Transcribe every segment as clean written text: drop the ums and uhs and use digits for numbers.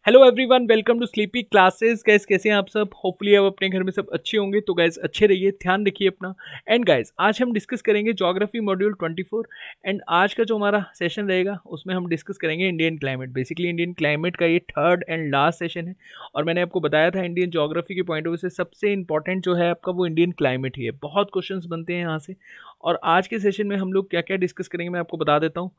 Hello everyone, welcome to sleepy classes. Guys कैसे हैं आप सब? होपफुली आप अपने घर में सब अच्छे होंगे। तो गाइस अच्छे रहिए, ध्यान रखिए अपना। एंड गाइस आज हम डिस्कस करेंगे ज्योग्राफी मॉड्यूल 24। एंड आज का जो हमारा सेशन रहेगा उसमें हम डिस्कस करेंगे Indian climate. Basically Indian climate का ये थर्ड एंड लास्ट सेशन है। और मैंने आपको बताया था इंडियन ज्योग्राफी के पॉइंट ऑफ व्यू से सबसे इंपॉर्टेंट जो है आपका वो इंडियन क्लाइमेट ही है। बहुत क्वेश्चन बनते हैं यहाँ से। और आज के सेशन में हम लोग क्या क्या डिस्कस करेंगे मैं आपको बता देता हूँ।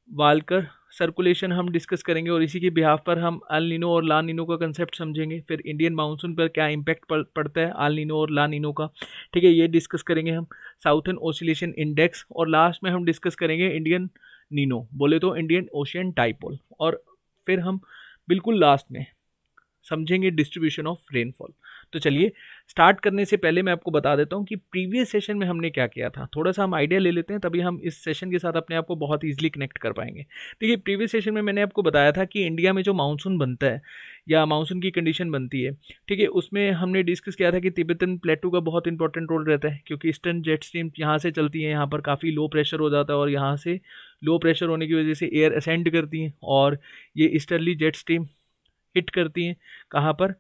वाल्कर सर्कुलेशन हम डिस्कस करेंगे और इसी के बिहाफ पर हम अल नीनो और ला नीनो का कंसेप्ट समझेंगे। फिर इंडियन मानसून पर क्या इम्पैक्ट पड़ता है अल नीनो और ला नीनो का, ठीक है, ये डिस्कस करेंगे हम। साउथर्न ओसिलेशन इंडेक्स, और लास्ट में हम डिस्कस करेंगे इंडियन नीनो, बोले तो इंडियन ओशियन डाइपोल। और फिर हम बिल्कुल लास्ट में समझेंगे डिस्ट्रीब्यूशन ऑफ रेनफॉल। तो चलिए स्टार्ट करने से पहले मैं आपको बता देता हूँ कि प्रीवियस सेशन में हमने क्या किया था। थोड़ा सा हम आइडिया ले लेते हैं, तभी हम इस सेशन के साथ अपने आप को बहुत ईजिली कनेक्ट कर पाएंगे। देखिए प्रीवियस सेशन में मैंने आपको बताया था कि इंडिया में जो मानसून बनता है या मानसून की कंडीशन बनती है, ठीक है, उसमें हमने डिस्कस किया था कि तिब्बतन प्लेटू का बहुत इंपॉर्टेंट रोल रहता है, क्योंकि ईस्टर्न जेट स्ट्रीम यहाँ से चलती है, यहाँ पर काफ़ी लो प्रेशर हो जाता है और यहाँ से लो प्रेशर होने की वजह से एयर असेंड करती हैं और ये ईस्टर्ली जेट स्ट्रीम हिट करती हैं कहाँ पर,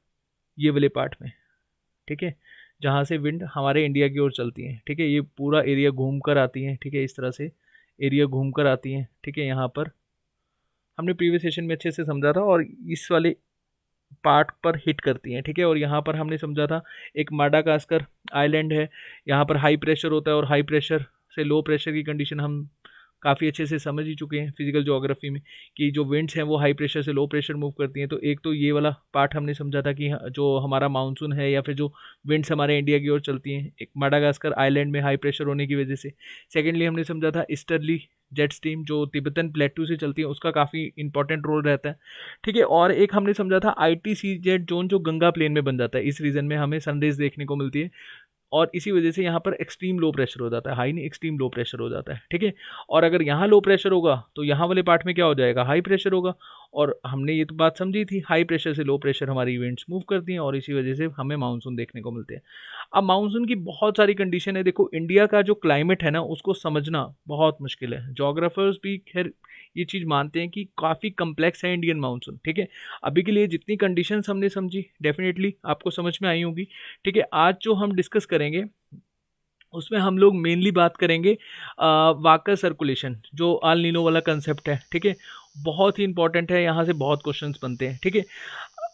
ये वाले पार्ट में, ठीक है, जहाँ से विंड हमारे इंडिया की ओर चलती हैं, ठीक है। ये पूरा एरिया घूम कर आती हैं, ठीक है, इस तरह से एरिया घूम कर आती हैं, ठीक है। यहाँ पर हमने प्रीवियस सेशन में अच्छे से समझा था और इस वाले पार्ट पर हिट करती हैं, ठीक है। और यहाँ पर हमने समझा था एक माडागास्कर आइलैंड है, यहाँ पर हाई प्रेशर होता है और हाई प्रेशर से लो प्रेशर की कंडीशन हम काफ़ी अच्छे से समझ ही चुके हैं फिजिकल ज्योग्राफी में, कि जो विंड्स हैं वो हाई प्रेशर से लो प्रेशर मूव करती हैं। तो एक तो ये वाला पार्ट हमने समझा था कि जो हमारा मानसून है या फिर जो विंड्स हमारे इंडिया की ओर चलती हैं एक माडागास्कर आइलैंड में हाई प्रेशर होने की वजह से। सेकेंडली हमने समझा था ईस्टर्ली जेट स्ट्रीम जो तिब्बतन प्लेटू से चलती है उसका काफ़ी इंपॉर्टेंट रोल रहता है, ठीक है। और एक हमने समझा था ITCZ जोन जो गंगा प्लेन में बन जाता है, इस रीजन में हमें सनरेज देखने को मिलती है और इसी वजह से यहाँ पर एक्सट्रीम लो प्रेशर हो जाता है, हाई नहीं एक्सट्रीम लो प्रेशर हो जाता है, ठीक है। और अगर यहाँ लो प्रेशर होगा तो यहाँ वाले पार्ट में क्या हो जाएगा, हाई प्रेशर होगा। और हमने ये तो बात समझी थी, हाई प्रेशर से लो प्रेशर हमारी इवेंट्स मूव करती हैं और इसी वजह से हमें मानसून देखने को मिलते हैं। अब मानसून की बहुत सारी कंडीशन है। देखो इंडिया का जो क्लाइमेट है ना उसको समझना बहुत मुश्किल है। जोग्राफर्स भी खैर ये चीज़ मानते हैं कि काफ़ी कम्प्लेक्स है इंडियन मानसून, ठीक है। अभी के लिए जितनी कंडीशंस हमने समझी डेफिनेटली आपको समझ में आई होगी, ठीक है। आज जो हम डिस्कस करेंगे उसमें हम लोग मेनली बात करेंगे वाकर सर्कुलेशन, जो अल नीनो वाला कंसेप्ट है, ठीक है, बहुत ही इंपॉर्टेंट है, यहाँ से बहुत क्वेश्चंस बनते हैं, ठीक है।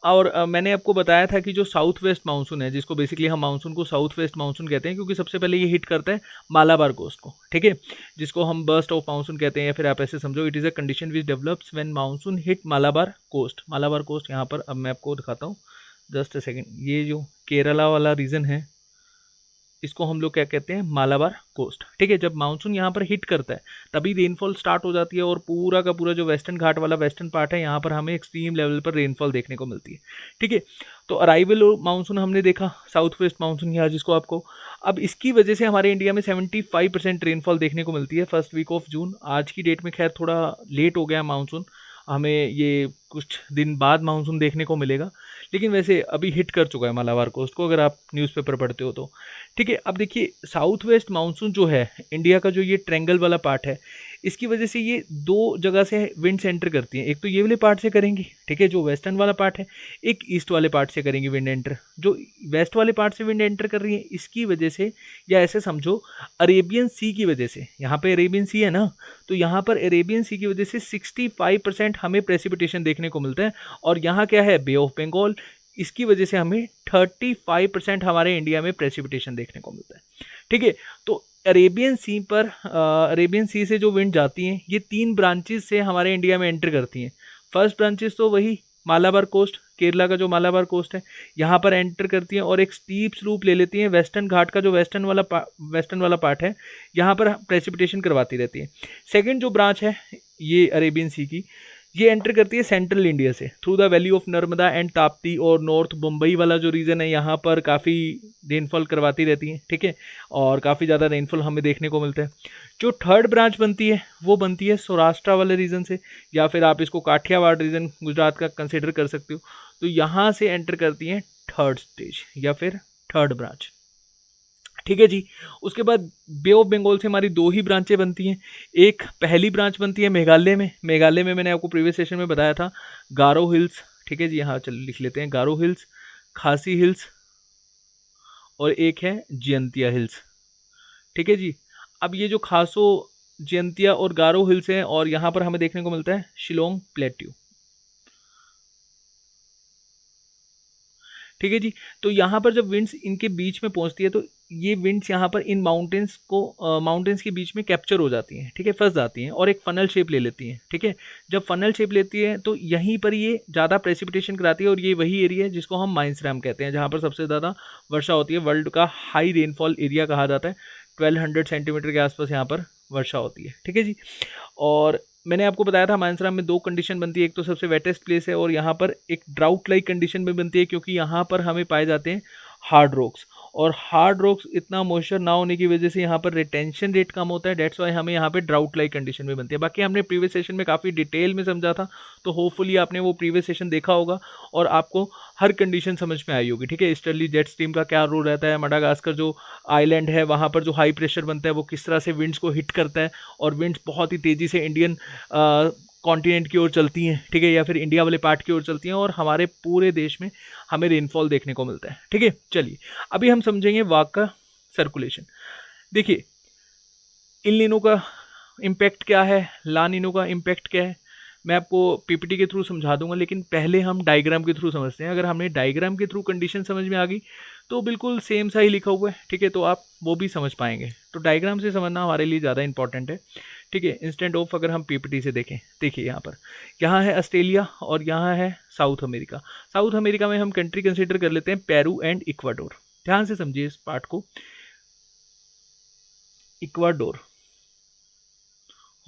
और मैंने आपको बताया था कि जो साउथ वेस्ट मानसून है, जिसको बेसिकली हम मानसून को साउथ वेस्ट मानसून कहते हैं क्योंकि सबसे पहले ये हिट करता है मालाबार कोस्ट को, ठीक है, जिसको हम बर्स्ट ऑफ मानसून कहते हैं, या फिर आप ऐसे समझो it is a condition which develops when monsoon hit Malabar coast. Malabar coast यहाँ पर अब मैं आपको दिखाता हूँ, जस्ट अ सेकेंड। ये जो केरला वाला रीजन है इसको हम लोग क्या कहते हैं, मालाबार कोस्ट, ठीक है। जब मानसून यहाँ पर हिट करता है तभी रेनफॉल स्टार्ट हो जाती है और पूरा का पूरा जो वेस्टर्न घाट वाला वेस्टर्न पार्ट है यहाँ पर हमें एक्सट्रीम लेवल पर रेनफॉल देखने को मिलती है, ठीक है। तो अराइवल मानसून हमने देखा साउथ वेस्ट मानसून यहाँ, जिसको आपको अब इसकी वजह से हमारे इंडिया में 75% रेनफॉल देखने को मिलती है फर्स्ट वीक ऑफ जून। आज की डेट में खैर थोड़ा लेट हो गया मानसून, हमें ये कुछ दिन बाद मानसून देखने को मिलेगा, लेकिन वैसे अभी हिट कर चुका है मालाबार कोस्ट को, अगर आप न्यूज़पेपर पढ़ते हो तो, ठीक है। अब देखिए साउथ वेस्ट मानसून जो है इंडिया का, जो ये ट्रेंगल वाला पार्ट है, इसकी वजह से ये दो जगह से विंड्स एंटर करती हैं। एक तो ये वाले पार्ट से करेंगी, ठीक है, जो वेस्टर्न वाला पार्ट है, एक ईस्ट वाले पार्ट से करेंगी विंड एंटर। जो वेस्ट वाले पार्ट से विंड एंटर कर रही है इसकी वजह से, या ऐसे समझो अरेबियन सी की वजह से, यहाँ पे अरेबियन सी है ना, तो यहाँ पर अरेबियन सी की वजह से 65% हमें प्रेसिपिटेशन देखने को मिलता है। और यहाँ क्या है, बे ऑफ बंगाल, इसकी वजह से हमें 35% हमारे इंडिया में प्रेसिपिटेशन देखने को मिलता है, ठीक है। तो अरेबियन सी पर अरेबियन सी से जो विंड जाती हैं ये 3 ब्रांचेस से हमारे इंडिया में एंटर करती हैं। फर्स्ट ब्रांचेस तो वही मालाबार कोस्ट, केरला का जो मालाबार कोस्ट है यहाँ पर एंटर करती हैं और एक स्टीप स्लूप ले लेती हैं वेस्टर्न घाट का, जो वेस्टर्न वाला पार्ट है यहाँ पर प्रेसिपिटेशन करवाती रहती है। सेकेंड जो ब्रांच है ये अरेबियन सी की, ये एंटर करती है सेंट्रल इंडिया से through the valley of Narmada and Tapti, और नॉर्थ मुंबई वाला जो रीजन है यहाँ पर काफ़ी रेनफॉल करवाती रहती है, ठीक है, और काफ़ी ज़्यादा रेनफॉल हमें देखने को मिलता है। जो थर्ड ब्रांच बनती है वो बनती है सौराष्ट्र वाले रीजन से, या फिर आप इसको काठियावाड़ रीजन गुजरात का कंसिडर कर सकते हो। तो यहाँ से एंटर करती हैं थर्ड स्टेज या फिर थर्ड ब्रांच, ठीक है जी। उसके बाद बे ऑफ बंगाल से हमारी 2 ही ब्रांचें बनती हैं। एक पहली ब्रांच बनती है मेघालय में, मैंने आपको प्रीवियस सेशन में बताया था गारो हिल्स, ठीक है जी, यहाँ चल लिख लेते हैं गारो हिल्स, खासी हिल्स और एक है जयंतिया हिल्स। ठीक है जी। अब ये जो खासो, जयंतिया और गारो हिल्स हैं, और यहाँ पर हमें देखने को मिलता है शिलोंग प्लेट्यू। ठीक है जी। तो यहाँ पर जब विंड्स इनके बीच में पहुँचती है तो ये विंड्स यहाँ पर इन माउंटेन्स को माउंटेन्स के बीच में कैप्चर हो जाती हैं, ठीक है, फंस जाती हैं और एक फनल शेप ले लेती हैं। ठीक है, जब फनल शेप लेती है तो यहीं पर ये ज़्यादा प्रेसिपिटेशन कराती है, और ये वही एरिया है जिसको हम माइंसराम कहते हैं, जहाँ पर सबसे ज़्यादा वर्षा होती है। वर्ल्ड का हाई रेनफॉल एरिया कहा जाता है, 1200 सेंटीमीटर के आसपास यहाँ पर वर्षा होती है। ठीक है जी। और मैंने आपको बताया था मानसराम में दो कंडीशन बनती है, एक तो सबसे वेटेस्ट प्लेस है और यहाँ पर एक ड्राउट लाइक कंडीशन भी बनती है, क्योंकि यहाँ पर हमें पाए जाते हैं हार्ड रॉक्स, और हार्ड रॉक्स इतना मॉइस्चर ना होने की वजह से यहाँ पर रिटेंशन रेट कम होता है। डेट्स वाई हमें यहाँ पे ड्राउट लाइक कंडीशन भी बनती है। बाकी हमने प्रीवियस सेशन में काफ़ी डिटेल में समझा था, तो होपफुली आपने वो प्रीवियस सेशन देखा होगा और आपको हर कंडीशन समझ में आई होगी। ठीक है, ईस्टर्ली जेट स्ट्रीम का क्या रोल रहता है, मडागास्कर जो आइलैंड है वहाँ पर जो हाई प्रेशर बनता है वो किस तरह से विंड्स को हिट करता है, और विंड्स बहुत ही तेज़ी से इंडियन कॉन्टिनेंट की ओर चलती हैं, ठीक है, या फिर इंडिया वाले पार्ट की ओर चलती हैं, और हमारे पूरे देश में हमें रेनफॉल देखने को मिलता है। ठीक है, चलिए अभी हम समझेंगे वाग का सर्कुलेशन। देखिए, इल नीनो का इम्पैक्ट क्या है, ला नीनो का इम्पैक्ट क्या है, मैं आपको पीपीटी के थ्रू समझा दूंगा, लेकिन पहले हम डायग्राम के थ्रू समझते हैं। अगर हमें डायग्राम के थ्रू कंडीशन समझ में आ गई तो बिल्कुल सेम सा ही लिखा हुआ है, ठीक है, तो आप वो भी समझ पाएंगे। तो डायग्राम से समझना हमारे लिए ज़्यादा इंपॉर्टेंट है। ठीक है, इंस्टेंट ऑफ अगर हम पीपीटी से देखें, देखिए यहाँ है ऑस्ट्रेलिया और यहाँ है साउथ अमेरिका। साउथ अमेरिका में हम कंट्री कंसिडर कर लेते हैं पेरू एंड इक्वाडोर। ध्यान से समझिए इस पार्ट को, इक्वाडोर,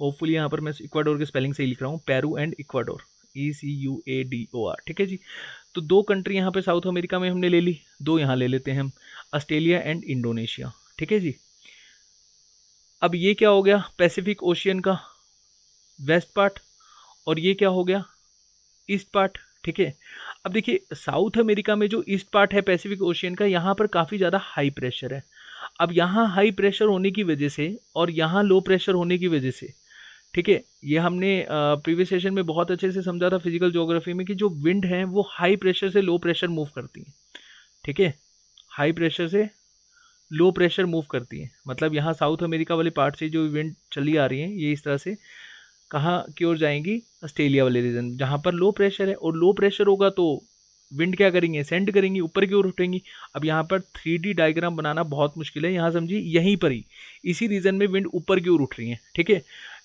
होपफुली यहाँ पर मैं इक्वाडोर के स्पेलिंग से ही लिख रहा हूँ, पेरू एंड इक्वाडोर, ECUADOR। ठीक है जी। तो दो कंट्री यहाँ पे साउथ अमेरिका में हमने ले ली, दो यहाँ ले लेते हैं हम, ऑस्ट्रेलिया एंड इंडोनेशिया। ठीक है जी। अब ये क्या हो गया, पैसिफिक ओशियन का वेस्ट पार्ट, और ये क्या हो गया, ईस्ट पार्ट। ठीक है, अब देखिए साउथ अमेरिका में जो ईस्ट पार्ट है पैसिफिक ओशियन का, यहाँ पर काफ़ी ज़्यादा हाई प्रेशर है। अब यहाँ हाई प्रेशर होने की वजह से और यहाँ लो प्रेशर होने की वजह से, ठीक है, ये हमने प्रीवियस सेशन में बहुत अच्छे से समझा था फिजिकल ज्योग्राफी में कि जो विंड है वो हाई प्रेशर से लो प्रेशर मूव करती है। ठीक है, हाई प्रेशर से लो प्रेशर मूव करती है, मतलब यहाँ साउथ अमेरिका वाले पार्ट से जो विंड चली आ रही है ये इस तरह से कहाँ की ओर जाएंगी, ऑस्ट्रेलिया वाले रीजन जहाँ पर लो प्रेशर है, और लो प्रेशर होगा तो विंड क्या करेंगे, सेंड करेंगी, ऊपर की ओर उठेंगी। अब यहाँ पर 3D डायग्राम बनाना बहुत मुश्किल है, यहाँ समझिए यहीं पर ही इसी रीजन में विंड ऊपर की ओर उठ रही है। ठीक है,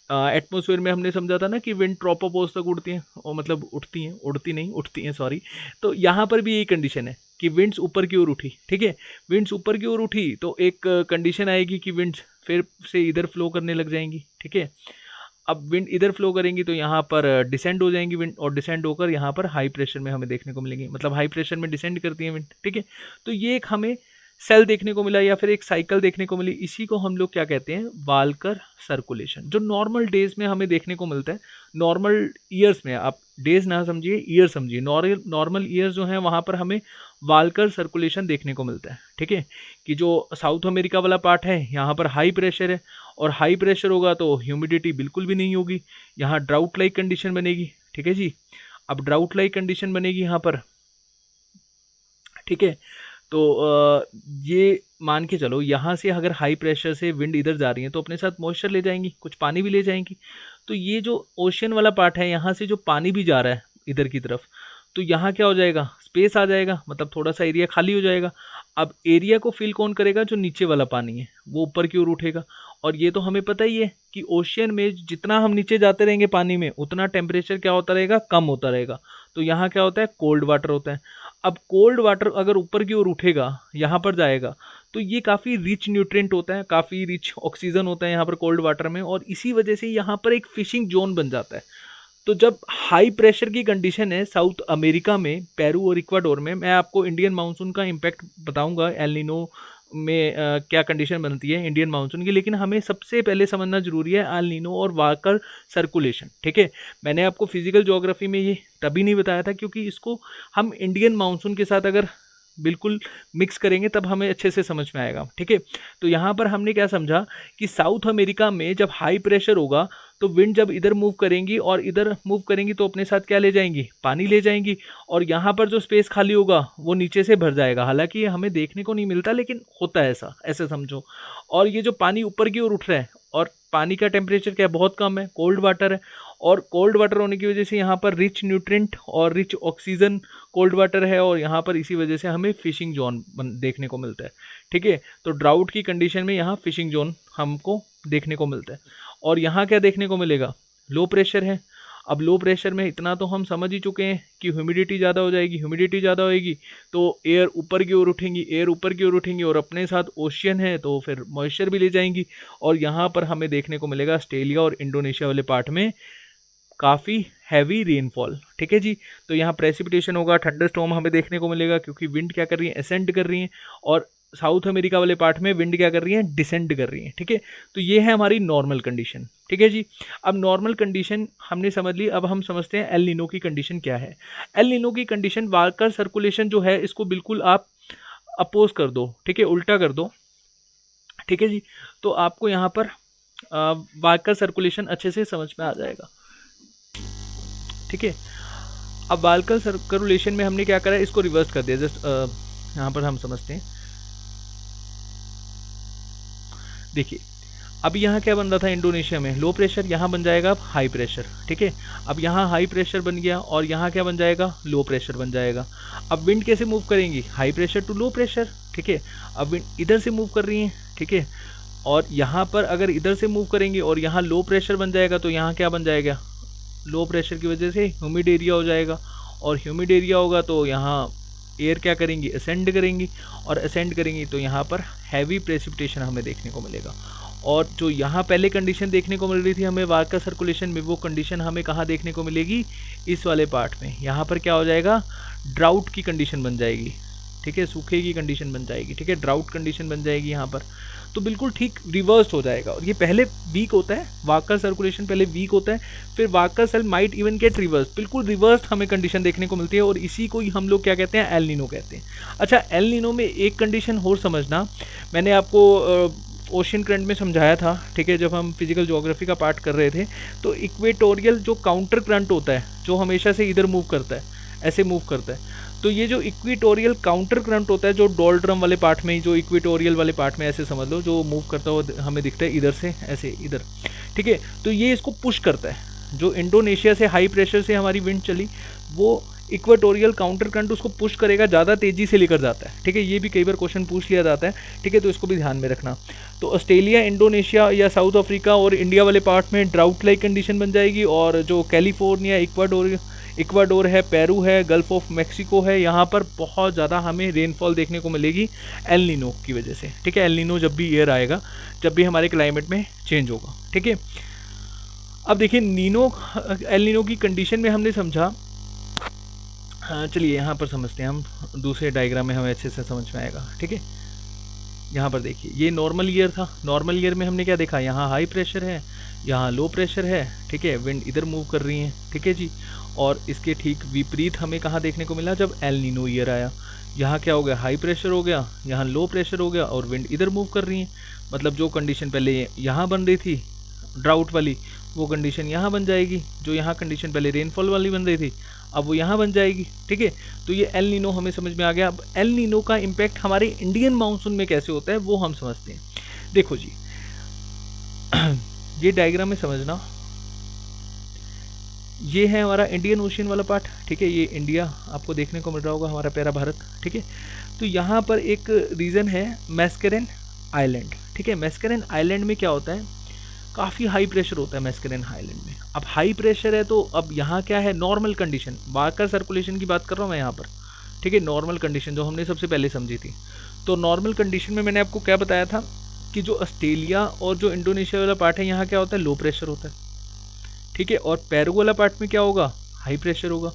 एटमॉस्फेयर में हमने समझा था ना कि विंड ट्रोपोपोज तक उड़ती हैं, और मतलब उठती हैं सॉरी। तो यहाँ पर भी यही कंडीशन है कि विंड्स ऊपर की ओर उठी। ठीक है, विंड्स ऊपर की ओर उठी तो एक कंडीशन आएगी कि विंड्स फिर से इधर फ्लो करने लग जाएंगी। ठीक है, अब विंड इधर फ्लो करेंगी तो यहाँ पर डिसेंड हो जाएंगी विंड, और डिसेंड होकर यहाँ पर हाई प्रेशर में हमें देखने को मिलेंगी, मतलब हाई प्रेशर में डिसेंड करती हैं विंड। ठीक है, तो ये एक हमें सेल देखने को मिला या फिर एक साइकिल देखने को मिली, इसी को हम लोग क्या कहते हैं, वाल्कर सर्कुलेशन, जो नॉर्मल डेज में हमें देखने को मिलता है। नॉर्मल ईयर्स में, आप डेज ना समझिए ईयर समझिए, नॉर्मल ईयर्स जो हैं वहाँ पर हमें वाल्कर सर्कुलेशन देखने को मिलता है। ठीक है, कि जो साउथ अमेरिका वाला पार्ट है यहाँ पर हाई प्रेशर है, और हाई प्रेशर होगा तो ह्यूमिडिटी बिल्कुल भी नहीं होगी, यहाँ ड्राउट लाइक कंडीशन बनेगी। ठीक है जी, अब ड्राउट लाइक कंडीशन बनेगी यहाँ पर। ठीक है, तो ये मान के चलो यहाँ से अगर हाई प्रेशर से विंड इधर जा रही है तो अपने साथ मॉइस्चर ले जाएंगी, कुछ पानी भी ले जाएंगी। तो ये जो ओशियन वाला पार्ट है, यहाँ से जो पानी भी जा रहा है इधर की तरफ, तो यहाँ क्या हो जाएगा, स्पेस आ जाएगा, मतलब थोड़ा सा एरिया खाली हो जाएगा। अब एरिया को फिल कौन करेगा, जो नीचे वाला पानी है वो ऊपर की ओर उठेगा। और ये तो हमें पता ही है कि ओशियन में जितना हम नीचे जाते रहेंगे पानी में, उतना टेम्परेचर क्या होता रहेगा, कम होता रहेगा। तो यहाँ क्या होता है, कोल्ड वाटर होता है। अब कोल्ड वाटर अगर ऊपर की ओर उठेगा, यहाँ पर जाएगा, तो ये काफ़ी रिच न्यूट्रिएंट होता है, काफ़ी रिच ऑक्सीजन होता है यहाँ पर कोल्ड वाटर में, और इसी वजह से यहाँ पर एक फिशिंग जोन बन जाता है। तो जब हाई प्रेशर की कंडीशन है साउथ अमेरिका में, पेरू और इक्वाडोर में, मैं आपको इंडियन मानसून का इम्पैक्ट बताऊंगा, एल नीनो में क्या कंडीशन बनती है इंडियन मानसून की, लेकिन हमें सबसे पहले समझना जरूरी है एल नीनो और वाकर सर्कुलेशन। ठीक है, मैंने आपको फिजिकल ज्योग्राफी में ये तभी नहीं बताया था क्योंकि इसको हम इंडियन मानसून के साथ अगर बिल्कुल मिक्स करेंगे तब हमें अच्छे से समझ में आएगा, ठीक है। तो यहाँ पर हमने क्या समझा कि साउथ अमेरिका में जब हाई प्रेशर होगा तो विंड जब इधर मूव करेंगी और इधर मूव करेंगी तो अपने साथ क्या ले जाएंगी, पानी ले जाएंगी, और यहाँ पर जो स्पेस खाली होगा वो नीचे से भर जाएगा। हालांकि ये हमें देखने को नहीं मिलता लेकिन होता है ऐसा, ऐसे समझो। और ये जो पानी ऊपर की ओर उठ रहा है और पानी का टेम्परेचर क्या है, बहुत कम है, कोल्ड वाटर है, और कोल्ड वाटर होने की वजह से यहाँ पर रिच न्यूट्रिएंट और रिच ऑक्सीजन कोल्ड वाटर है, और यहाँ पर इसी वजह से हमें फिशिंग जोन देखने को मिलता है, ठीक है। तो ड्राउट की कंडीशन में यहाँ फिशिंग जोन हमको देखने को मिलता है। और यहाँ क्या देखने को मिलेगा, लो प्रेशर है। अब लो प्रेशर में इतना तो हम समझ ही चुके हैं कि ह्यूमिडिटी ज़्यादा हो जाएगी, ह्यूमिडिटी ज़्यादा होएगी तो एयर ऊपर की ओर उठेंगी, एयर ऊपर की ओर उठेंगी, और अपने साथ ओशियन है तो फिर मॉइस्चर भी ले जाएंगी। और यहाँ पर हमें देखने को मिलेगा ऑस्ट्रेलिया और इंडोनेशिया वाले पार्ट में काफ़ी हैवी रेनफॉल, ठीक है जी। तो यहाँ प्रेसिपिटेशन होगा, थंडरस्टॉर्म हमें देखने को मिलेगा, क्योंकि विंड क्या कर रही है, असेंड कर रही है, और साउथ अमेरिका वाले पार्ट में विंड क्या कर रही है, डिसेंड कर रही है, ठीक है। तो ये है हमारी नॉर्मल कंडीशन, ठीक है जी। अब नॉर्मल कंडीशन हमने समझ ली, अब हम समझते हैं एल नीनो की कंडीशन क्या है। एल नीनो की कंडीशन, वार्कर सर्कुलेशन जो है इसको बिल्कुल आप अपोज कर दो, ठीक है, उल्टा कर दो, ठीक है जी। तो आपको यहाँ पर वार्कर सर्कुलेशन अच्छे से समझ में आ जाएगा, ठीक है। अब वाल्कर सर्कुलेशन में हमने क्या करा है, इसको रिवर्स कर दिया। जस्ट यहाँ पर हम समझते हैं, देखिए अब यहाँ क्या बन रहा था इंडोनेशिया में, लो प्रेशर, यहाँ बन जाएगा अब हाई प्रेशर, ठीक है। अब यहाँ हाई प्रेशर बन गया और यहाँ क्या बन जाएगा, लो प्रेशर बन जाएगा। अब विंड कैसे मूव करेंगी, high pressure to low pressure, ठीक है। अब विंड इधर से मूव कर रही है, ठीक है, और यहाँ पर अगर इधर से मूव करेंगे और यहाँ लो प्रेशर बन जाएगा तो यहाँ क्या बन जाएगा, लो प्रेशर की वजह से ह्यूमिड एरिया हो जाएगा, और ह्यूमिड एरिया होगा तो यहाँ एयर क्या करेंगी, असेंड करेंगी, और असेंड करेंगी तो यहाँ पर हैवी प्रेसिपिटेशन हमें देखने को मिलेगा। और जो यहाँ पहले कंडीशन देखने को मिल रही थी हमें वार्कर सर्कुलेशन में, वो कंडीशन हमें कहाँ देखने को मिलेगी, इस वाले पार्ट में। यहाँ पर क्या हो जाएगा, ड्राउट की कंडीशन बन जाएगी, ठीक है, सूखे की कंडीशन बन जाएगी, ठीक है, ड्राउट कंडीशन बन जाएगी यहाँ पर। तो बिल्कुल ठीक रिवर्स हो जाएगा, और ये पहले वीक होता है, वार्कर सर्कुलेशन पहले वीक होता है, फिर Walker cell might even get reverse, बिल्कुल रिवर्स हमें कंडीशन देखने को मिलती है, और इसी को ही हम लोग क्या कहते हैं, एल नीनो कहते हैं। अच्छा, एल नीनो में एक कंडीशन और समझना, मैंने आपको ओशन करंट में समझाया था, ठीक है, जब हम फिजिकल ज्योग्राफी का पार्ट कर रहे थे, तो इक्वेटोरियल जो काउंटर करंट होता है, जो हमेशा से इधर मूव करता है, ऐसे मूव करता है, तो ये जो इक्वेटोरियल काउंटर करंट होता है, जो डोल्ड्रम वाले पार्ट में, जो इक्वेटोरियल वाले पार्ट में ऐसे समझ लो, जो मूव करता हुआ हमें दिखता है इधर से ऐसे इधर, ठीक है, तो ये इसको पुश करता है। जो इंडोनेशिया से हाई प्रेशर से हमारी विंड चली, वो इक्वेटोरियल काउंटर करंट उसको पुश करेगा, ज़्यादा तेज़ी से लेकर जाता है, ठीक है। ये भी कई बार क्वेश्चन पूछ लिया जाता है, ठीक है, तो इसको भी ध्यान में रखना। तो ऑस्ट्रेलिया, इंडोनेशिया या साउथ अफ्रीका और इंडिया वाले पार्ट में ड्राउट लाइक कंडीशन बन जाएगी, और जो कैलिफोर्निया, इक्वाडोर है, पेरू है, गल्फ ऑफ मैक्सिको है, यहाँ पर बहुत ज़्यादा हमें रेनफॉल देखने को मिलेगी एल नीनो की वजह से, ठीक है। एल नीनो जब भी ईयर आएगा, जब भी हमारे क्लाइमेट में चेंज होगा, ठीक है। अब देखिए एल नीनो की कंडीशन में हमने समझा, चलिए यहाँ पर समझते हैं हम, दूसरे डायग्राम में हमें अच्छे से समझ में आएगा, ठीक है। यहाँ पर देखिए, ये नॉर्मल ईयर था, नॉर्मल ईयर में हमने क्या देखा, यहाँ हाई प्रेशर है, यहाँ लो प्रेशर है, ठीक है, विंड इधर मूव कर रही है, ठीक है जी। और इसके ठीक विपरीत हमें कहाँ देखने को मिला, जब एल नीनो ईयर आया, यहाँ क्या हो गया, हाई प्रेशर हो गया, यहाँ लो प्रेशर हो गया, और विंड इधर मूव कर रही है। मतलब जो कंडीशन पहले यहाँ बन रही थी ड्राउट वाली, वो कंडीशन यहाँ बन जाएगी, जो यहाँ कंडीशन पहले रेनफॉल वाली बन रही थी अब वो यहाँ बन जाएगी, ठीक है। तो ये एल नीनो हमें समझ में आ गया। अब एल नीनो का इम्पैक्ट हमारे इंडियन मानसून में कैसे होता है वो हम समझते हैं। देखो जी, ये डायग्राम में समझना, ये है हमारा इंडियन ओशियन वाला पार्ट, ठीक है, ये इंडिया आपको देखने को मिल रहा होगा, हमारा प्यारा भारत, ठीक है। तो यहाँ पर एक रीजन है मैस्करेन आइलैंड, ठीक है। मैस्करेन आइलैंड में क्या होता है, काफ़ी हाई प्रेशर होता है मैस्करेन आइलैंड में। अब हाई प्रेशर है तो अब यहाँ क्या है, नॉर्मल कंडीशन, वार्कर सर्कुलेशन की बात कर रहा हूँ मैं यहाँ पर, ठीक है, नॉर्मल कंडीशन जो हमने सबसे पहले समझी थी। तो नॉर्मल कंडीशन में मैंने आपको क्या बताया था कि जो ऑस्ट्रेलिया और जो इंडोनेशिया वाला पार्ट है, यहाँ क्या होता है, लो प्रेशर होता है, ठीक है, और पेरू वाला पार्ट में क्या होगा, हाई प्रेशर होगा,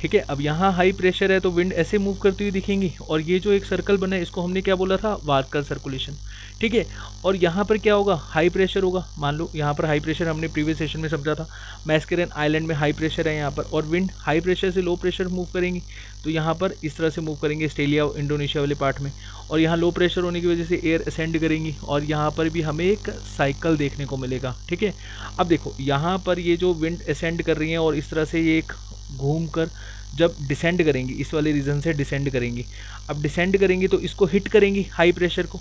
ठीक है। अब यहाँ हाई प्रेशर है तो विंड ऐसे मूव करती हुई दिखेंगी, और ये जो एक सर्कल बना है इसको हमने क्या बोला था, वार्कर सर्कुलेशन, ठीक है। और यहाँ पर क्या होगा, हाई प्रेशर होगा। मान लो यहाँ पर हाई प्रेशर हमने प्रीवियस सेशन में समझा था, मैस्केरेन आइलैंड में हाई प्रेशर है यहाँ पर, और विंड हाई प्रेशर से लो प्रेशर मूव करेंगी, तो यहाँ पर इस तरह से मूव करेंगे ऑस्ट्रेलिया और इंडोनेशिया वाले पार्ट में, और यहाँ लो प्रेशर होने की वजह से एयर असेंड करेंगी, और यहाँ पर भी हमें एक साइकिल देखने को मिलेगा, ठीक है। अब देखो यहाँ पर ये जो विंड असेंड कर रही है और इस तरह से ये एक घूम कर जब डिसेंड करेंगी, इस वाले रीजन से डिसेंड करेंगी। अब डिसेंड करेंगी तो इसको हिट करेंगी हाई प्रेशर को।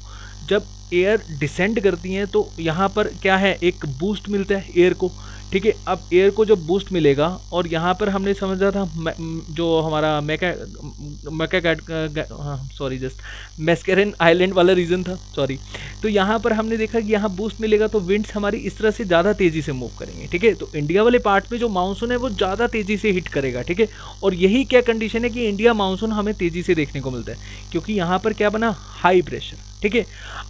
जब एयर डिसेंड करती हैं तो यहाँ पर क्या है, एक बूस्ट मिलता है एयर को, ठीक है। अब एयर को जब बूस्ट मिलेगा, और यहाँ पर हमने समझा था जो हमारा मैस्केरेन आइलैंड वाला रीजन था, सॉरी। तो यहाँ पर हमने देखा कि यहाँ बूस्ट मिलेगा तो विंड्स हमारी इस तरह से ज़्यादा तेज़ी से मूव करेंगे, ठीक है। तो इंडिया वाले पार्ट में जो मानसून है वो ज़्यादा तेज़ी से हिट करेगा, ठीक है। और यही क्या कंडीशन है कि इंडिया मानसून हमें तेज़ी से देखने को मिलता है, क्योंकि यहाँ पर क्या बना, हाई प्रेशर, ठीक है।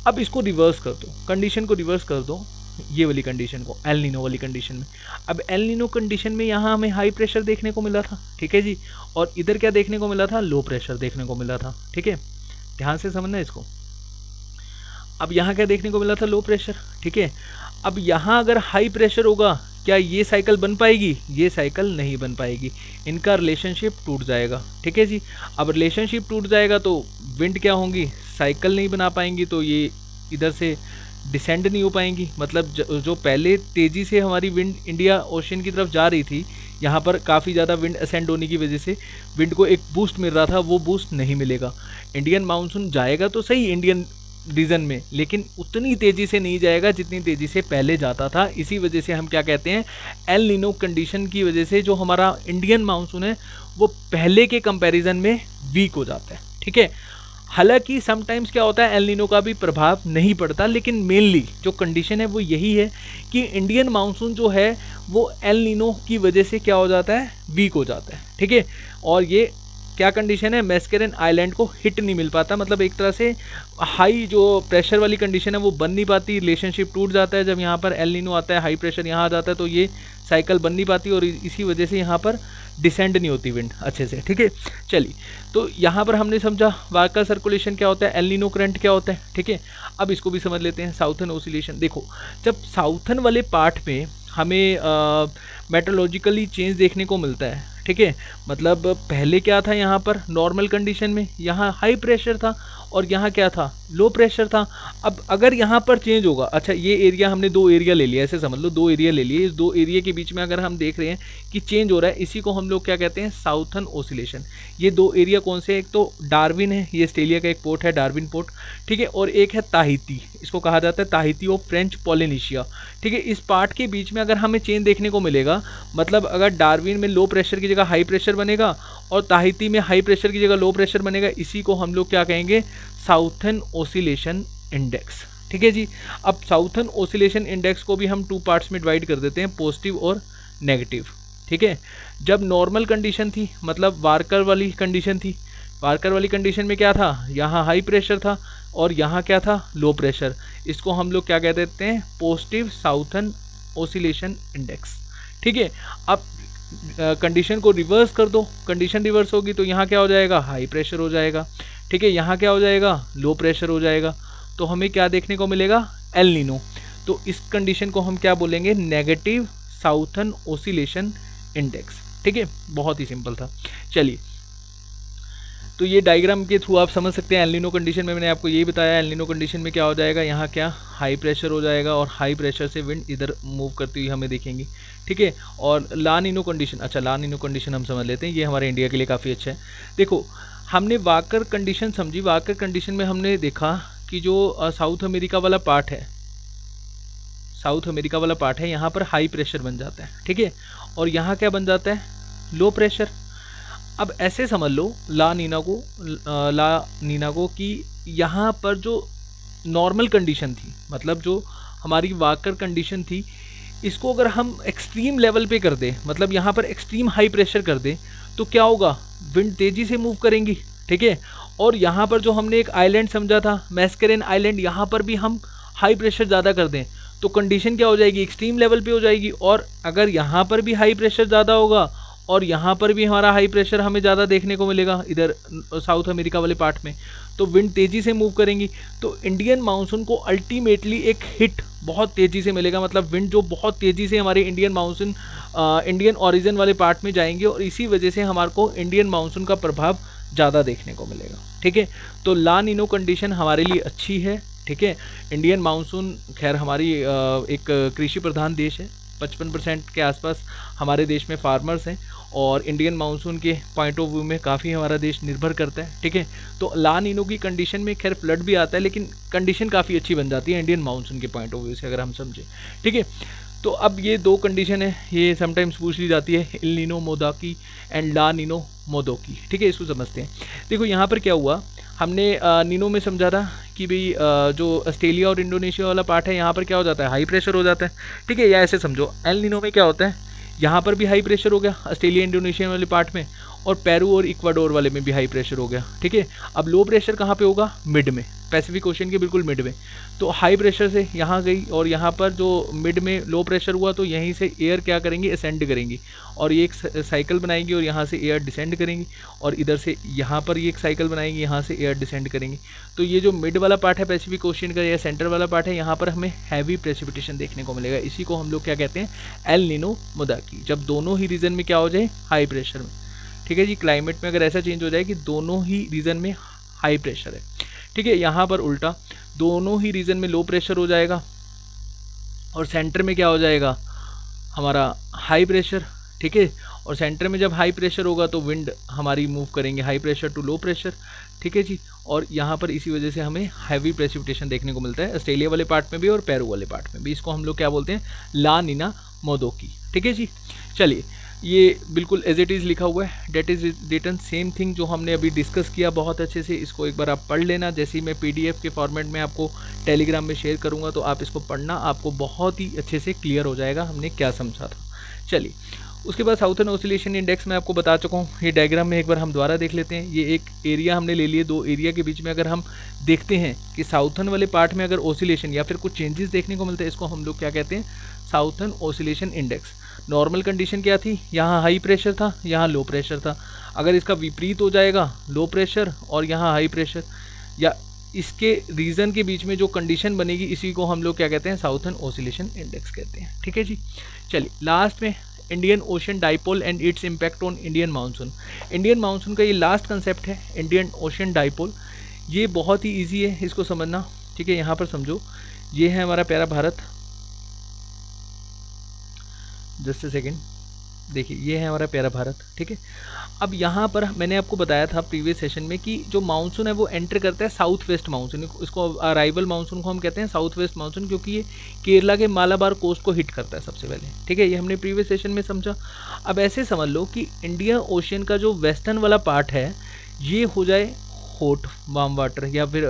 अब इसको रिवर्स कर दो, कंडीशन को रिवर्स कर दो, ये वाली कंडीशन को एल नीनो वाली कंडीशन में। अब एल नीनो कंडीशन में यहाँ हमें हाई प्रेशर देखने को मिला था, ठीक है जी, और इधर क्या देखने को मिला था, लो प्रेशर देखने को मिला था, ठीक है। ध्यान से समझना इसको। अब यहाँ क्या देखने को मिला था, लो प्रेशर, ठीक है। अब यहाँ अगर हाई प्रेशर होगा, क्या ये साइकिल बन पाएगी, ये साइकिल नहीं बन पाएगी, इनका रिलेशनशिप टूट जाएगा, ठीक है जी। अब रिलेशनशिप टूट जाएगा तो विंड क्या होंगी, साइकिल नहीं बना पाएंगी, तो ये इधर से डिसेंड नहीं हो पाएंगी। मतलब जो पहले तेज़ी से हमारी विंड इंडिया ओशन की तरफ जा रही थी, यहाँ पर काफ़ी ज़्यादा विंड असेंड होने की वजह से विंड को एक बूस्ट मिल रहा था, वो बूस्ट नहीं मिलेगा। इंडियन मानसून जाएगा तो सही इंडियन रीजन में, लेकिन उतनी तेज़ी से नहीं जाएगा जितनी तेज़ी से पहले जाता था। इसी वजह से हम क्या कहते हैं, एल नीनो कंडीशन की वजह से जो हमारा इंडियन मानसून है वो पहले के कंपैरिजन में वीक हो जाता है, ठीक है। हालांकि समटाइम्स क्या होता है, एल नीनो का भी प्रभाव नहीं पड़ता, लेकिन मेनली जो कंडीशन है वो यही है कि इंडियन मानसून जो है वो एल नीनो की वजह से क्या हो जाता है, वीक हो जाता है, ठीक है। और ये क्या कंडीशन है, मैस्केरेन आइलैंड को हिट नहीं मिल पाता, मतलब एक तरह से हाई जो प्रेशर वाली कंडीशन है वो बन नहीं पाती, रिलेशनशिप टूट जाता है। जब यहाँ पर एल नीनो आता है, हाई प्रेशर यहाँ आ जाता है, तो ये साइकिल बन नहीं पाती, और इसी वजह से यहाँ पर डिसेंड नहीं होती विंड अच्छे से, ठीक है। चलिए, तो यहाँ पर हमने समझा वार्कर सर्कुलेशन क्या होता है, एल नीनो करंट क्या होता है, ठीक है। अब इसको भी समझ लेते हैं, साउथर्न ओसिलेशन। देखो, जब साउथर्न वाले पार्ट में हमें मेट्रोलॉजिकली चेंज देखने को मिलता है, ठीक है। मतलब पहले क्या था, यहाँ पर नॉर्मल कंडीशन में यहाँ हाई प्रेशर था और यहाँ क्या था, लो प्रेशर था। अब अगर यहाँ पर चेंज होगा, अच्छा ये एरिया हमने दो एरिया ले लिया, ऐसे समझ लो दो एरिया ले लिए, इस दो एरिया के बीच में अगर हम देख रहे हैं कि चेंज हो रहा है, इसी को हम लोग क्या कहते हैं, साउथर्न ओसिलेशन। ये दो एरिया कौन से, एक तो डार्विन है, ये ऑस्ट्रेलिया का एक पोर्ट है डार्विन पोर्ट, ठीक है, और एक है ताहिती, इसको कहा जाता है ताहिती ऑफ फ्रेंच पोलिनेशिया, ठीक है। इस पार्ट के बीच में अगर हमें चेंज देखने को मिलेगा, मतलब अगर डार्विन में लो प्रेशर की जगह हाई प्रेशर बनेगा और ताहिती में हाई प्रेशर की जगह लो प्रेशर बनेगा, इसी को हम लोग क्या कहेंगे, साउथर्न ओसिलेशन इंडेक्स, ठीक है जी। अब साउथर्न ओसिलेशन इंडेक्स को भी हम टू पार्ट्स में डिवाइड कर देते हैं, पॉजिटिव और नेगेटिव, ठीक है। जब नॉर्मल कंडीशन थी, मतलब वार्कर वाली कंडीशन थी, वार्कर वाली कंडीशन में क्या था, यहाँ हाई प्रेशर था और यहाँ क्या था, लो प्रेशर, इसको हम लोग क्या कह देते हैं, पॉजिटिव साउथर्न ओसिलेशन इंडेक्स, ठीक है। अब कंडीशन को रिवर्स कर दो, कंडीशन रिवर्स होगी तो यहाँ क्या हो जाएगा, हाई प्रेशर हो जाएगा, ठीक है। यहाँ क्या हो जाएगा, लो प्रेशर हो जाएगा, तो हमें क्या देखने को मिलेगा, एल नीनो। तो इस कंडीशन को हम क्या बोलेंगे, नेगेटिव साउथर्न ओसिलेशन इंडेक्स, ठीक है। बहुत ही सिंपल था। चलिए, तो ये डायग्राम के थ्रू आप समझ सकते हैं, एल नीनो कंडीशन में मैंने आपको यही बताया, एल नीनो कंडीशन में क्या हो जाएगा, यहाँ क्या हाई प्रेशर हो जाएगा और हाई प्रेशर से विंड इधर मूव करती हुई हमें देखेंगी, ठीक है। और ला नीनो कंडीशन, अच्छा ला नीनो कंडीशन हम समझ लेते हैं, ये हमारे इंडिया के लिए काफ़ी अच्छा है। देखो, हमने वार्कर कंडीशन समझी, वार्कर कंडीशन में हमने देखा कि जो साउथ अमेरिका वाला पार्ट है, साउथ अमेरिका वाला पार्ट है, यहाँ पर हाई प्रेशर बन जाता है, ठीक है, और यहाँ क्या बन जाता है, लो प्रेशर। अब ऐसे समझ लो ला नीना को कि यहाँ पर जो नॉर्मल कंडीशन थी, मतलब जो हमारी वार्कर कंडीशन थी, इसको अगर हम एक्सट्रीम लेवल पे कर दें, मतलब यहाँ पर एक्सट्रीम हाई प्रेशर कर दें, तो क्या होगा, विंड तेज़ी से मूव करेंगी, ठीक है। और यहाँ पर जो हमने एक आइलैंड समझा था, मैस्केरेन आइलैंड, यहाँ पर भी हम हाई प्रेशर ज़्यादा कर दें तो कंडीशन क्या हो जाएगी, एक्सट्रीम लेवल पे हो जाएगी। और अगर यहाँ पर भी हाई प्रेशर ज़्यादा होगा और यहाँ पर भी हमारा हाई प्रेशर हमें ज़्यादा देखने को मिलेगा इधर साउथ अमेरिका वाले पार्ट में, तो विंड तेज़ी से मूव करेंगी, तो इंडियन मानसून को अल्टीमेटली एक हिट बहुत तेज़ी से मिलेगा, मतलब विंड जो बहुत तेज़ी से हमारे इंडियन मानसून इंडियन ओरिजिन वाले पार्ट में जाएंगे और इसी वजह से हमारे को इंडियन मानसून का प्रभाव ज़्यादा देखने को मिलेगा। ठीक है, तो ला नीनो कंडीशन हमारे लिए अच्छी है। ठीक है, इंडियन मानसून खैर हमारी एक कृषि प्रधान देश है, 55% के आसपास हमारे देश में फार्मर्स हैं और इंडियन मानसून के पॉइंट ऑफ व्यू में काफ़ी हमारा देश निर्भर करता है। ठीक है, तो ला नीनो की कंडीशन में खैर फ्लड भी आता है, लेकिन कंडीशन काफ़ी अच्छी बन जाती है इंडियन मानसून के पॉइंट ऑफ व्यू से अगर हम समझें। ठीक है, तो अब ये दो कंडीशन है, ये समटाइम्स पूछ ली जाती है, इल नीनो मोदाकी एंड ला नीनो मोदोकी। ठीक है, इसको समझते हैं। देखो यहाँ पर क्या हुआ, हमने नीनो में समझा था कि भाई जो ऑस्ट्रेलिया और इंडोनेशिया वाला पार्ट है यहाँ पर क्या हो जाता है, हाई प्रेशर हो जाता है। ठीक है, या ऐसे समझो एल नीनो में क्या होता है, यहाँ पर भी हाई प्रेशर हो गया ऑस्ट्रेलिया इंडोनेशिया वाले पार्ट में, और पेरू और इक्वाडोर वाले में भी हाई प्रेशर हो गया। ठीक है, अब लो प्रेशर कहाँ पे होगा, मिड में, पैसिफिक ओशन के बिल्कुल मिड में। तो हाई प्रेशर से यहाँ गई और यहाँ पर जो मिड में लो प्रेशर हुआ तो यहीं से एयर क्या करेंगी, असेंड करेंगी और ये एक साइकिल बनाएंगी और यहाँ से एयर डिसेंड करेंगी, और इधर से यहाँ पर ये एक साइकिल बनाएंगी, यहाँ से एयर डिसेंड करेंगी। तो ये जो मिड वाला पार्ट है पैसिफिक ओशन का या सेंटर वाला पार्ट है, यहाँ पर हमें हैवी प्रेसिपिटेशन देखने को मिलेगा। इसी को हम लोग क्या कहते हैं, एल नीनो मोदाकी, जब दोनों ही रीजन में क्या हो जाए, हाई प्रेशर में। ठीक है जी, क्लाइमेट में अगर ऐसा चेंज हो जाए कि दोनों ही रीजन में हाई प्रेशर है। ठीक है, यहाँ पर उल्टा दोनों ही रीजन में लो प्रेशर हो जाएगा और सेंटर में क्या हो जाएगा, हमारा हाई प्रेशर। ठीक है, और सेंटर में जब हाई प्रेशर होगा तो विंड हमारी मूव करेंगे high pressure to low pressure. ठीक है जी, और यहाँ पर इसी वजह से हमें हैवी प्रेसिपिटेशन देखने को मिलता है ऑस्ट्रेलिया वाले पार्ट में भी और पेरू वाले पार्ट में भी। इसको हम लोग क्या बोलते हैं, ला नीना मोदोकी। ठीक है जी, चलिए ये बिल्कुल एज इट इज़ लिखा हुआ है, date is written same thing जो हमने अभी डिस्कस किया बहुत अच्छे से। इसको एक बार आप पढ़ लेना, जैसे ही मैं PDF के फॉर्मेट में आपको टेलीग्राम में शेयर करूँगा तो आप इसको पढ़ना, आपको बहुत ही अच्छे से क्लियर हो जाएगा हमने क्या समझा था। चलिए, उसके बाद साउथर्न ऑसिलेशन इंडेक्स मैं आपको बता चुका हूँ, ये डायग्राम में एक बार हम दोबारा देख लेते हैं। ये एक एरिया हमने ले लिए, दो एरिया के बीच में अगर हम देखते हैं कि साउथर्न वाले पार्ट में अगर ऑसिलेशन या फिर कुछ चेंजेस देखने को मिलते हैं, इसको हम लोग क्या कहते हैं, southern oscillation index. Normal condition क्या थी, यहाँ हाई प्रेशर था, यहाँ लो प्रेशर था। अगर इसका विपरीत हो जाएगा, लो प्रेशर और यहाँ हाई प्रेशर, या इसके रीजन के बीच में जो कंडीशन बनेगी, इसी को हम लोग क्या कहते हैं, साउथर्न ऑसिलेशन इंडेक्स कहते हैं। ठीक है जी, चलिए लास्ट में Indian ocean dipole and its impact on Indian monsoon. Indian monsoon का ये लास्ट कंसेप्ट है, इंडियन ओशन डाइपोल। ये बहुत ही ईजी है इसको समझना। ठीक है, यहाँ पर समझो, ये है हमारा प्यारा भारत, जस्ट ए सेकेंड, देखिए ये है हमारा प्यारा भारत। ठीक है, अब यहाँ पर मैंने आपको बताया था प्रीवियस सेशन में कि जो मानसून है वो एंटर करता है साउथ वेस्ट मानसून, इसको अराइवल मानसून को हम कहते हैं साउथ वेस्ट मानसून, क्योंकि ये केरला के मालाबार कोस्ट को हिट करता है सबसे पहले। ठीक है, ये हमने प्रीवियस सेशन में समझा। अब ऐसे समझ लो कि इंडियन ओशन का जो वेस्टर्न वाला पार्ट है ये हो जाए हॉट वार्म वाटर, या फिर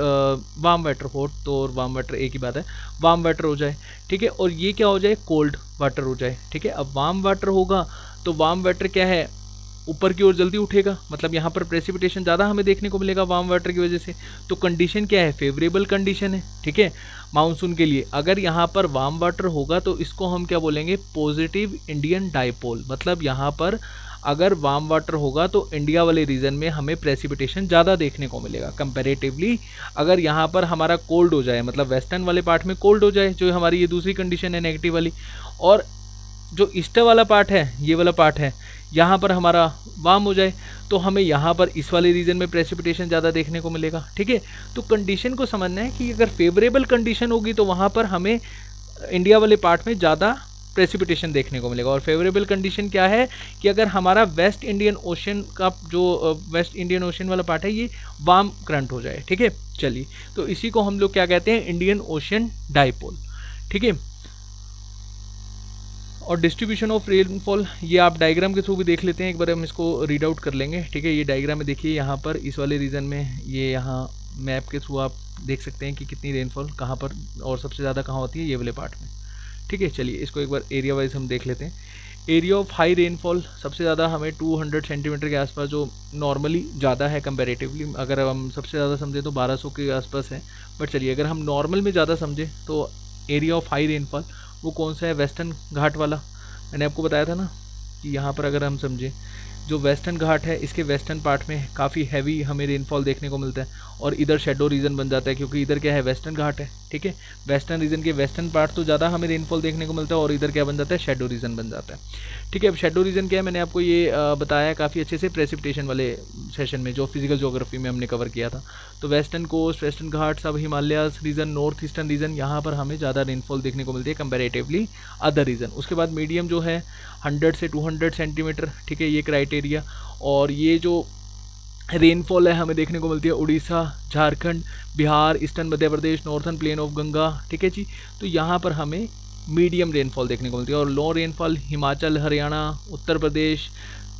वार्म वाटर, हॉट तो और वार्म वाटर एक ही बात है, वार्म वाटर हो जाए। ठीक है, और ये क्या हो जाए, कोल्ड वाटर हो जाए। ठीक है, अब वार्म वाटर होगा तो वार्म वाटर क्या है, ऊपर की ओर जल्दी उठेगा, मतलब यहाँ पर प्रेसिपिटेशन ज़्यादा हमें देखने को मिलेगा वार्म वाटर की वजह से। तो कंडीशन क्या है, फेवरेबल कंडीशन है। ठीक है, मानसून के लिए अगर यहाँ पर वार्म वाटर होगा तो इसको हम क्या बोलेंगे, पॉजिटिव इंडियन डाइपोल। मतलब यहाँ पर अगर वार्म वाटर होगा तो इंडिया वाले रीजन में हमें प्रेसिपिटेशन ज़्यादा देखने को मिलेगा कंपैरेटिवली। अगर यहाँ पर हमारा कोल्ड हो जाए, मतलब वेस्टर्न वाले पार्ट में कोल्ड हो जाए, जो हमारी ये दूसरी कंडीशन है नेगेटिव वाली, और जो ईस्टर्न वाला पार्ट है, ये वाला पार्ट है, यहाँ पर हमारा वार्म हो जाए, तो हमें यहाँ पर इस वाले रीजन में प्रेसिपिटेशन ज़्यादा देखने को मिलेगा। ठीक है, तो कंडीशन को समझना है कि अगर फेवरेबल कंडीशन होगी तो वहाँ पर हमें इंडिया वाले पार्ट में ज़्यादा प्रेसिपिटेशन देखने को मिलेगा। और फेवरेबल कंडीशन क्या है कि अगर हमारा वेस्ट इंडियन ओशन का जो वेस्ट इंडियन ओशन वाला पार्ट है ये वार्म करंट हो जाए। ठीक है, चलिए तो इसी को हम लोग क्या कहते हैं, इंडियन ओशन डाइपोल। ठीक है, और डिस्ट्रीब्यूशन ऑफ रेनफॉल ये आप डायग्राम के थ्रू भी देख लेते हैं, एक बार हम इसको रीड आउट कर लेंगे। ठीक है, ये डायग्राम में देखिए, यहाँ पर इस वाले रीजन में, ये यहाँ मैप के थ्रू आप देख सकते हैं कि कितनी रेनफॉल कहाँ पर और सबसे ज़्यादा कहाँ होती है, ये वाले पार्ट में। ठीक है, चलिए इसको एक बार एरिया वाइज हम देख लेते हैं। एरिया ऑफ हाई रेनफॉल सबसे ज़्यादा हमें 200 सेंटीमीटर के आसपास, जो नॉर्मली ज़्यादा है कंपैरेटिवली। अगर हम सबसे ज़्यादा समझें तो 1200 के आसपास है, बट चलिए अगर हम नॉर्मल में ज़्यादा समझें तो एरिया ऑफ हाई रेनफॉल वो कौन सा है, वेस्टर्न घाट वाला। मैंने आपको बताया था ना कि यहाँ पर अगर हम समझें, जो वेस्टर्न घाट है इसके वेस्टर्न पार्ट में काफ़ी हैवी हमें रेनफॉल देखने को मिलता है, और इधर शेडो रीजन बन जाता है क्योंकि इधर क्या है, वेस्टर्न घाट है, ठीक है। वेस्टर्न रीजन के वेस्टर्न पार्ट तो ज़्यादा हमें रेनफॉल देखने को मिलता है, और इधर क्या बन जाता है, शेडो रीजन बन जाता है, ठीक है। अब शेडो रीजन क्या है, मैंने आपको ये बताया काफ़ी अच्छे से प्रेसिपिटेशन वाले सेशन में, जो फिजिकल ज्योग्राफी में हमने कवर किया था। तो वेस्टर्न कोस्ट, वेस्टर्न घाट, सब Himalayas region, north eastern region, यहाँ पर हमें ज़्यादा रेनफॉल देखने को मिलती है कंपैरेटिवली अदर रीजन। उसके बाद मीडियम जो है 100 से 200 सेंटीमीटर, ठीक है, ये क्राइटेरिया। और ये जो रेनफॉल है हमें देखने को मिलती है Orissa, Jharkhand, Bihar, eastern Madhya Pradesh, northern plain of Ganga, ठीक है जी। तो यहाँ पर हमें मीडियम रेनफॉल देखने को मिलती है। और लो रेनफॉल हिमाचल, हरियाणा, उत्तर प्रदेश,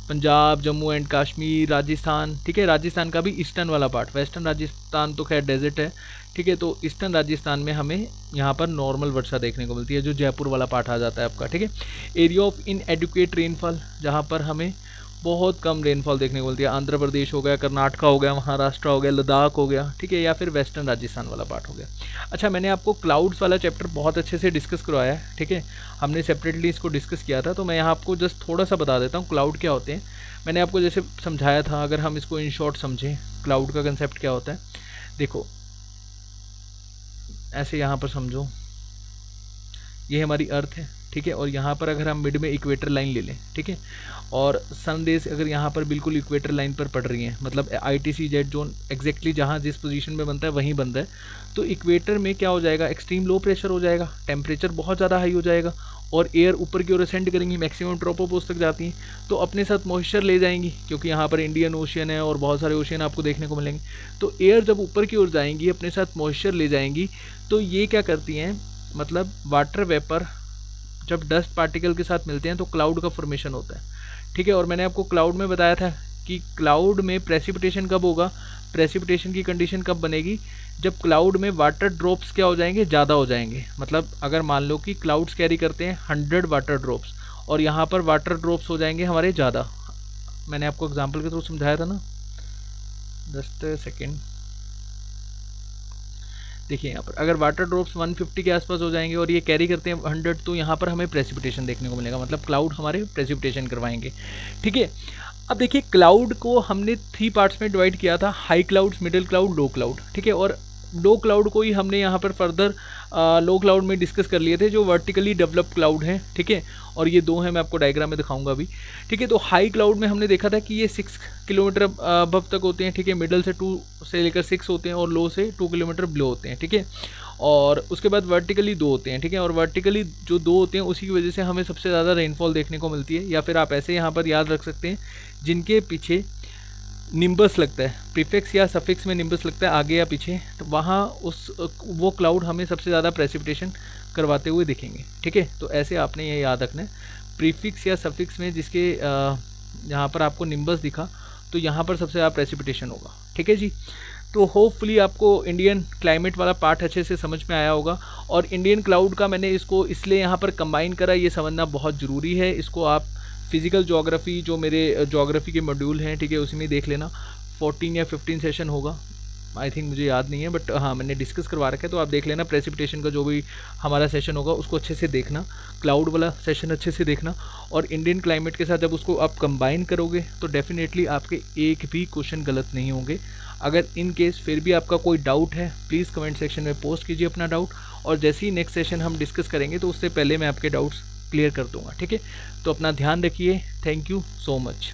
पंजाब, जम्मू एंड कश्मीर, राजस्थान, ठीक है। राजस्थान का भी ईस्टर्न वाला पार्ट, वेस्टर्न राजस्थान तो खैर डेजर्ट है, ठीक है। तो ईस्टर्न राजस्थान में हमें यहाँ पर नॉर्मल वर्षा देखने को मिलती है, जो जयपुर वाला पार्ट आ जाता है आपका, ठीक है। एरिया ऑफ इनएडुकेट रेनफॉल, जहाँ पर हमें बहुत कम रेनफॉल देखने को मिलती है, आंध्र प्रदेश हो गया, कर्नाटका हो गया, महाराष्ट्र हो गया, लद्दाख हो गया, ठीक है, या फिर वेस्टर्न राजस्थान वाला पार्ट हो गया। अच्छा, मैंने आपको क्लाउड्स वाला चैप्टर बहुत अच्छे से डिस्कस करवाया है, ठीक है। हमने सेपरेटली इसको डिस्कस किया था, तो मैं यहाँ आपको जस्ट थोड़ा सा बता देता हूँ क्लाउड क्या होते हैं। मैंने आपको जैसे समझाया था, अगर हम इसको इन शॉर्ट समझें, क्लाउड का कंसेप्ट क्या होता है, देखो ऐसे यहाँ पर समझो, ये हमारी अर्थ है, ठीक है। और यहाँ पर अगर हम मिड में इक्वेटर लाइन ले लें, ठीक है, और सन रेज अगर यहाँ पर बिल्कुल इक्वेटर लाइन पर पड़ रही हैं, मतलब ITC-Z जोन एग्जैक्टली जहाँ जिस पोजीशन में बनता है वहीं बन रहा है, तो इक्वेटर में क्या हो जाएगा, एक्सट्रीम लो प्रेशर हो जाएगा, टेम्परेचर बहुत ज़्यादा हाई हो जाएगा, और एयर ऊपर की ओर असेंड करेंगी, मैक्सिमम ट्रोपोपोज तक जाती हैं, तो अपने साथ मॉइस्चर ले जाएंगी, क्योंकि यहाँ पर इंडियन ओशियन है और बहुत सारे ओशियन आपको देखने को मिलेंगे। तो एयर जब ऊपर की ओर जाएंगी, अपने साथ मॉइस्चर ले जाएंगी, तो ये क्या करती हैं, मतलब वाटर वेपर जब डस्ट पार्टिकल के साथ मिलते हैं तो क्लाउड का फॉर्मेशन होता है, ठीक है। और मैंने आपको क्लाउड में बताया था कि क्लाउड में प्रेसिपिटेशन कब होगा, प्रेसिपिटेशन की कंडीशन कब बनेगी, जब क्लाउड में वाटर ड्रॉप्स क्या हो जाएंगे, ज़्यादा हो जाएंगे। मतलब अगर मान लो कि क्लाउड्स कैरी करते हैं 100 वाटर ड्रॉप्स, और यहाँ पर वाटर ड्रॉप्स हो जाएंगे हमारे ज़्यादा। मैंने आपको एग्जाम्पल के थ्रू समझाया था ना, जस्ट सेकेंड, देखिए यहाँ पर अगर वाटर ड्रॉप्स 150 के आसपास हो जाएंगे और ये कैरी करते हैं 100, तो यहाँ पर हमें प्रेसिपिटेशन देखने को मिलेगा, मतलब क्लाउड हमारे प्रेसिपिटेशन करवाएंगे, ठीक है। अब देखिए, क्लाउड को हमने 3 पार्ट्स में डिवाइड किया था, हाई क्लाउड्स, मिडिल क्लाउड, लो क्लाउड, ठीक है। और लो क्लाउड को ही हमने यहाँ पर फर्दर लो क्लाउड में डिस्कस कर लिए थे, जो वर्टिकली डेवलप्ड क्लाउड हैं, ठीक है। और ये 2 हैं, मैं आपको डायग्राम में दिखाऊंगा अभी, ठीक है। तो हाई क्लाउड में हमने देखा था कि ये 6 किलोमीटर अबव तक होते हैं, ठीक है, मिडल से 2 से लेकर 6 होते हैं, और लो से 2 किलोमीटर बिलो होते हैं, ठीक है। और उसके बाद वर्टिकली 2 होते हैं, ठीक है। और वर्टिकली जो 2 होते हैं उसी की वजह से हमें सबसे ज़्यादा रेनफॉल देखने को मिलती है, या फिर आप ऐसे यहाँ पर याद रख सकते हैं, जिनके पीछे निम्बस लगता है, प्रीफिक्स या सफिक्स में निम्बस लगता है आगे या पीछे, तो वहाँ वो क्लाउड हमें सबसे ज़्यादा प्रेसिपिटेशन करवाते हुए दिखेंगे, ठीक है। तो ऐसे आपने ये याद रखना है, प्रीफिक्स या सफिक्स में जिसके यहाँ पर आपको निम्बस दिखा, तो यहाँ पर सबसे ज़्यादा प्रेसिपिटेशन होगा, ठीक है जी। तो होपफुली आपको इंडियन क्लाइमेट वाला पार्ट अच्छे से समझ में आया होगा। और इंडियन क्लाउड का मैंने इसको इसलिए यहाँ पर कंबाइन करा, ये समझना बहुत ज़रूरी है। इसको आप फिजिकल ज्योग्राफी, जो मेरे ज्योग्राफी के मॉड्यूल हैं, ठीक है, उसी में देख लेना, 14 या 15 सेशन होगा, आई थिंक, मुझे याद नहीं है, बट हाँ मैंने डिस्कस करवा रखा है, तो आप देख लेना। प्रेसिपिटेशन का जो भी हमारा सेशन होगा उसको अच्छे से देखना, क्लाउड वाला सेशन अच्छे से देखना, और इंडियन क्लाइमेट के साथ जब उसको आप कंबाइन करोगे तो डेफिनेटली आपके एक भी क्वेश्चन गलत नहीं होंगे। अगर इन केस फिर भी आपका कोई डाउट है, प्लीज़ कमेंट सेक्शन में पोस्ट कीजिए अपना डाउट, और जैसे ही नेक्स्ट सेशन हम डिस्कस करेंगे तो उससे पहले मैं आपके डाउट्स क्लियर कर दूंगा, ठीक है। तो अपना ध्यान रखिए, थैंक यू सो मच।